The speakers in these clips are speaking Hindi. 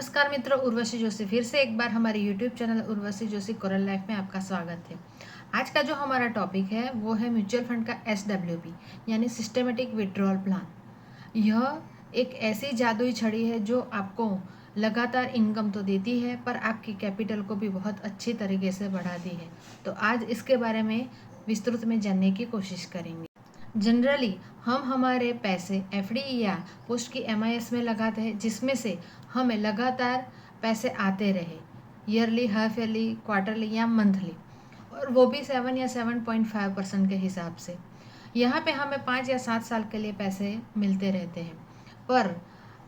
नमस्कार मित्रों, उर्वशी जोशी फिर से एक बार हमारे YouTube channel Urvashi Joshi coral life में आपका स्वागत है। आज का जो हमारा टॉपिक है वो है म्यूचुअल फंड का SWP यानी सिस्टमेटिक विड्रॉल प्लान। यह एक ऐसी जादुई छड़ी है जो आपको लगातार इनकम तो देती है पर आपकी कैपिटल को भी बहुत अच्छी तरीके से बढ़ाती है। तो आज इसके बारे में विस्तृत में जानने की कोशिश करेंगे। जनरली हम हमारे पैसे FD या पोस्ट की MIS में लगाते हैं, जिसमें से हमें लगातार पैसे आते रहे, ईयरली, हाफ ईयरली, क्वार्टरली या मंथली, और वो भी 7 या 7.5% के हिसाब से। यहाँ पे हमें 5 या 7 साल के लिए पैसे मिलते रहते हैं। पर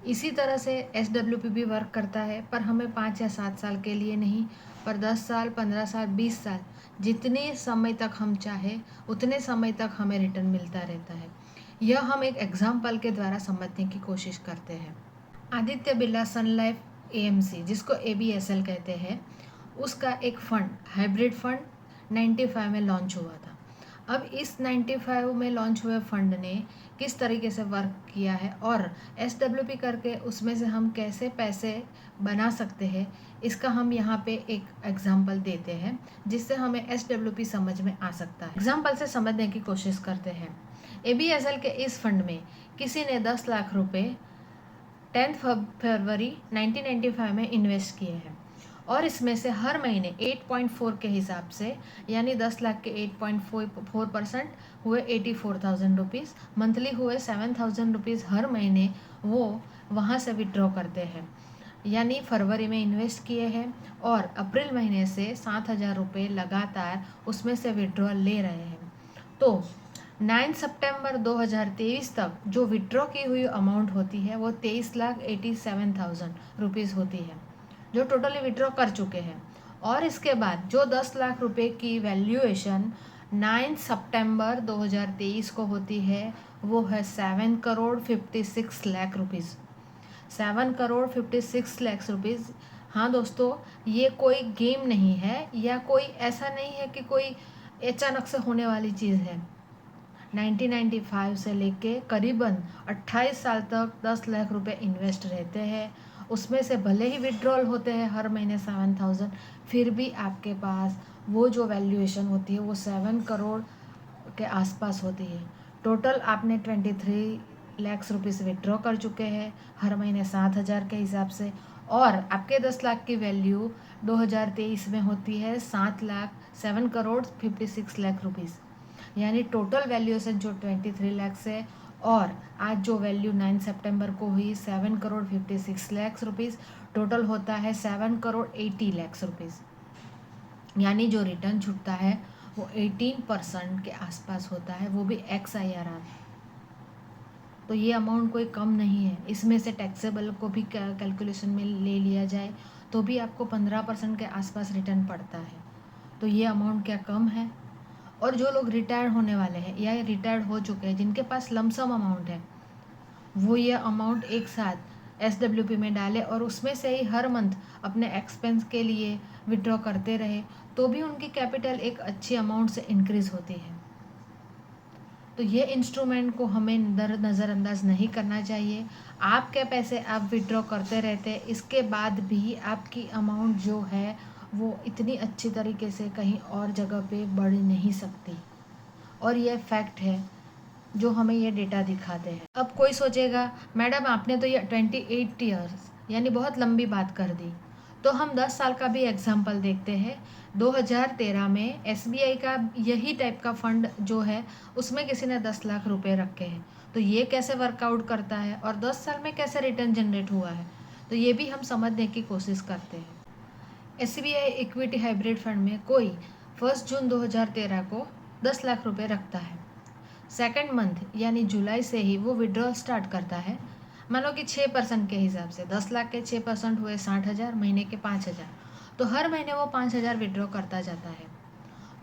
इसी तरह से SWP भी वर्क करता है, पर हमें 5 या 7 साल के लिए नहीं, पर 10 साल, 15 साल, 20 साल, जितने समय तक हम चाहे उतने समय तक हमें रिटर्न मिलता रहता है। यह हम एक एग्जाम्पल के द्वारा समझने की कोशिश करते हैं। आदित्य बिरला सन लाइफ AMC, जिसको ABSL कहते हैं, उसका एक फंड, हाइब्रिड फंड 95 में लॉन्च हुआ था। अब इस 95 में लॉन्च हुए फंड ने किस तरीके से वर्क किया है और SWP करके उसमें से हम कैसे पैसे बना सकते हैं, इसका हम यहाँ पे एक एग्जाम्पल देते हैं, जिससे हमें SWP समझ में आ सकता है। एग्जाम्पल से समझने की कोशिश करते हैं। ABSL के इस फंड में किसी ने 10 लाख रुपए 10 फरवरी 1995 में इन्वेस्ट किए हैं और इसमें से हर महीने 8.4 के हिसाब से, यानी 10 लाख के 8.4% हुए 84,000 रुपीज़, मंथली हुए 7,000 रुपीज़ हर महीने वो वहाँ से विड्रॉ करते हैं। यानी फरवरी में इन्वेस्ट किए हैं और अप्रैल महीने से 7,000 रुपये लगातार उसमें से विड्रॉ ले रहे हैं। तो 9 सितंबर 2023 तक जो विड्रॉ की हुई अमाउंट होती है वो 23,87,000 रुपीज़ होती है, जो टोटली विड्रॉ कर चुके हैं। और इसके बाद जो 10 लाख रुपए की वैल्यूएशन 9 सितंबर 2023 को होती है वो है 7 करोड़ 56 लाख रुपीज़। 7 करोड़ 56 लाख रुपीज़। हाँ दोस्तों, ये कोई गेम नहीं है या कोई ऐसा नहीं है कि कोई अचानक से होने वाली चीज़ है। 1995 से लेके करीबन 28 साल तक 10 लाख रुपए इन्वेस्ट रहते हैं। उसमें से भले ही विड्रॉल होते हैं हर महीने 7,000, फिर भी आपके पास वो जो वैल्यूएशन होती है वो 7 करोड़ के आसपास होती है। टोटल आपने 23 लाख रुपीज़ विड्रॉ कर चुके हैं हर महीने 7,000 के हिसाब से, और आपके 10 लाख की वैल्यू 2023 में होती है 7 करोड़ 56 लाख रुपीज़। यानी टोटल वैल्यूएशन जो 23 लाख है और आज जो वैल्यू 9 सितंबर को हुई 7 करोड़ 56 लाख रुपीज़, टोटल होता है 7 करोड़ 80 लाख रुपीज़। यानी जो रिटर्न छूटता है वो 18% के आसपास होता है, वो भी XIRR। तो ये अमाउंट कोई कम नहीं है। इसमें से टैक्सेबल को भी कैलकुलेशन में ले लिया जाए तो भी आपको 15% के आसपास रिटर्न पड़ता है। तो ये अमाउंट क्या कम है? और जो लोग रिटायर्ड होने वाले हैं या रिटायर्ड हो चुके हैं, जिनके पास लमसम अमाउंट है, वो ये अमाउंट एक साथ SWP में डाले और उसमें से ही हर मंथ अपने एक्सपेंस के लिए विड्रॉ करते रहे, तो भी उनकी कैपिटल एक अच्छी अमाउंट से इंक्रीज़ होती है। तो ये इंस्ट्रूमेंट को हमें नज़रअंदाज नहीं करना चाहिए। आपके पैसे आप विड्रॉ करते रहते हैं, इसके बाद भी आपकी अमाउंट जो है वो इतनी अच्छी तरीके से कहीं और जगह पे बढ़ नहीं सकती, और ये फैक्ट है जो हमें ये डेटा दिखाते हैं। अब कोई सोचेगा, मैडम आपने तो ये 28 ईयर्स यानी बहुत लंबी बात कर दी, तो हम 10 साल का भी एग्जाम्पल देखते हैं। 2013 में SBI का यही टाइप का फंड जो है उसमें किसी ने 10 लाख रुपए रखे हैं, तो ये कैसे वर्कआउट करता है और 10 साल में कैसे रिटर्न जनरेट हुआ है, तो ये भी हम समझने की कोशिश करते हैं। SBI इक्विटी हाइब्रिड फंड में कोई 1 जून 2013 को 10 लाख रुपए रखता है। सेकेंड मंथ यानी जुलाई से ही वो विड्रॉल स्टार्ट करता है। मानो कि 6% के हिसाब से 10 लाख के 6% हुए 60,000, महीने के 5,000, तो हर महीने वो 5,000 विड्रॉ करता जाता है।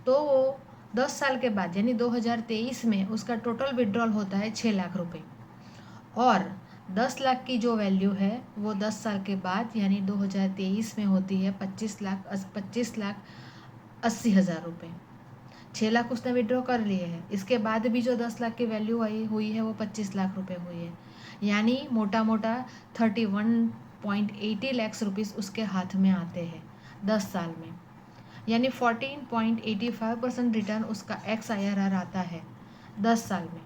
तो वो 10 साल के बाद यानी 2023 में उसका टोटल विड्रॉल होता है 6 लाख रुपए, और 10 लाख की जो वैल्यू है वो 10 साल के बाद यानी 2023 में होती है 25,80,000 रुपये। 6 लाख उसने विड्रॉ कर लिए हैं, इसके बाद भी जो 10 लाख की वैल्यू हुई है वो 25 लाख रुपए हुई है। यानी मोटा मोटा 14.80 लाख रुपीस उसके हाथ में आते हैं 10 साल में, यानी 14.85% रिटर्न उसका XIRR आता है 10 साल में।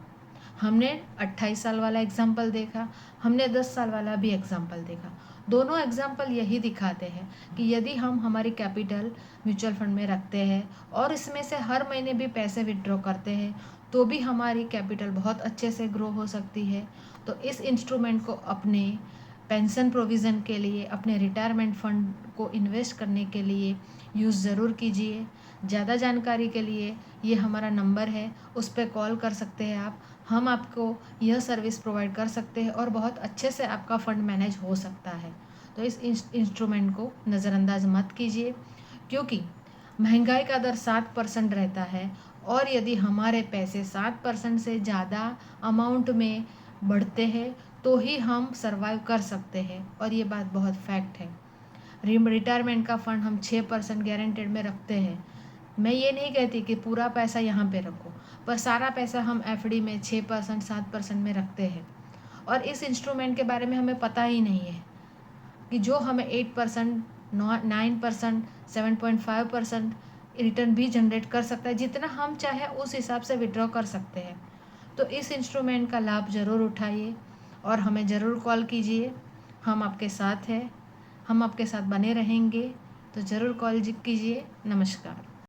हमने 28 साल वाला एग्जाम्पल देखा, हमने 10 साल वाला भी एग्जाम्पल देखा। दोनों एग्जाम्पल यही दिखाते हैं कि यदि हम हमारी कैपिटल म्यूचुअल फंड में रखते हैं और इसमें से हर महीने भी पैसे विड्रॉ करते हैं तो भी हमारी कैपिटल बहुत अच्छे से ग्रो हो सकती है। तो इस इंस्ट्रूमेंट को अपने पेंशन प्रोविज़न के लिए, अपने रिटायरमेंट फंड को इन्वेस्ट करने के लिए यूज़ ज़रूर कीजिए। ज़्यादा जानकारी के लिए ये हमारा नंबर है, उस पर कॉल कर सकते हैं आप। हम आपको यह सर्विस प्रोवाइड कर सकते हैं और बहुत अच्छे से आपका फ़ंड मैनेज हो सकता है। तो इस इंस्ट्रूमेंट को नज़रअंदाज मत कीजिए, क्योंकि महंगाई का दर 7% रहता है और यदि हमारे पैसे 7% से ज़्यादा अमाउंट में बढ़ते हैं तो ही हम सर्वाइव कर सकते हैं, और ये बात बहुत फैक्ट है। रिटायरमेंट का फ़ंड हम 6% गारंटेड में रखते हैं। मैं ये नहीं कहती कि पूरा पैसा यहाँ पे रखो, पर सारा पैसा हम FD में 6% 7% में रखते हैं। और इस इंस्ट्रूमेंट के बारे में हमें पता ही नहीं है कि जो हमें 8%, 9%, 7.5% रिटर्न भी जनरेट कर सकता है। जितना हम चाहे उस हिसाब से विड्रॉ कर सकते हैं। तो इस इंस्ट्रूमेंट का लाभ ज़रूर उठाइए और हमें ज़रूर कॉल कीजिए। हम आपके साथ हैं, हम आपके साथ बने रहेंगे। तो ज़रूर कॉल कीजिए। नमस्कार।